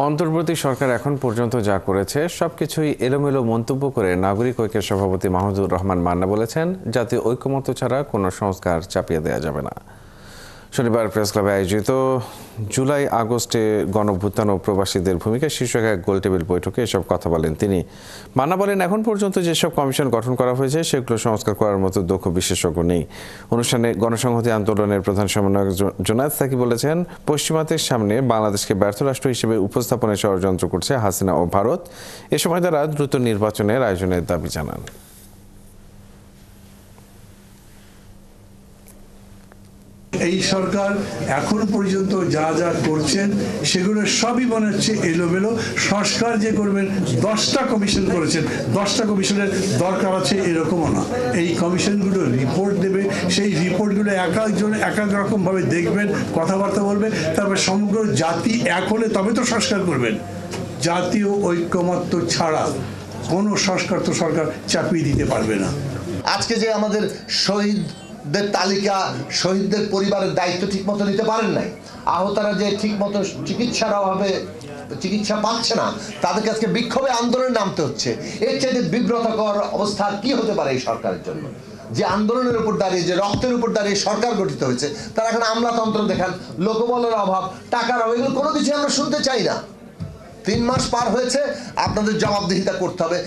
অন্তর্বর্তী সরকার এখন পর্যন্ত যা করেছে সবকিছুই এলোমেলো মন্তব্য করে নাগরিক ঐক্যের সভাপতি মাহমুদুর রহমান মান্না বলেছেন, জাতীয় ঐক্যমত্য ছাড়া কোনো সংস্কার চাপিয়ে দেওয়া যাবে না। শনিবার প্রেস ক্লাবে আয়োজিত জুলাই আগস্টে গণঅভ্যুত্থান ও প্রবাসীদের ভূমিকা শীর্ষক এক গোলটেবিল বৈঠকে এসব কথা বলেন তিনি। মান্না বলেন, এখন পর্যন্ত যেসব কমিশন গঠন করা হয়েছে সেগুলো সংস্কার করার মতো দক্ষ বিশেষজ্ঞ নেই। অনুষ্ঠানে গণসংহতি আন্দোলনের প্রধান সমন্বয়ক জোনায়েদ সাকি বলেছেন, পশ্চিমাদের সামনে বাংলাদেশকে ব্যর্থ রাষ্ট্র হিসেবে উপস্থাপনের ষড়যন্ত্র করছে হাসিনা ও ভারত। এ সময় তারা দ্রুত নির্বাচনের আয়োজনের দাবি জানান। এই সরকার এখন পর্যন্ত যা যা করছেন সেগুলো সবই মনে হচ্ছে এলোমেলো। সংস্কার যে করবেন, 10টা কমিশন করেছেন, 10টা কমিশনের দরকার আছে এরকমও না। এই কমিশনগুলো রিপোর্ট দেবে, সেই রিপোর্টগুলো এক একজন এক এক রকমভাবে দেখবেন, কথাবার্তা বলবে, তারপর সমগ্র জাতি এক হলে তবে তো সংস্কার করবেন। জাতীয় ঐক্যমত্য ছাড়া কোনো সংস্কার তো সরকার চাপিয়ে দিতে পারবে না। আজকে যে আমাদের শহীদদের তালিকা, শহীদদের পরিবারের দায়িত্ব ঠিকমতো নিতে পারেন নাই, আহতরা যে ঠিকমতো চিকিৎসার অভাবে চিকিৎসা পাচ্ছে না, তাদেরকে আজকে বিক্ষোভে আন্দোলনে নামতে হচ্ছে। এর চাইতে বিব্রতকর অবস্থা কি হতে পারে এই সরকারের জন্য? যে আন্দোলনের উপর দাঁড়িয়ে, যে রক্তের উপর দাঁড়িয়ে সরকার গঠিত হয়েছে, তারা এখন আমলাতন্ত্র দেখান, লোকবলের অভাব, টাকার অভাব, এগুলো কোনো কিছু আমরা শুনতে চাই না। 3 মাস পার হয়েছে, আপনাদের জবাবদিহিতা করতে হবে।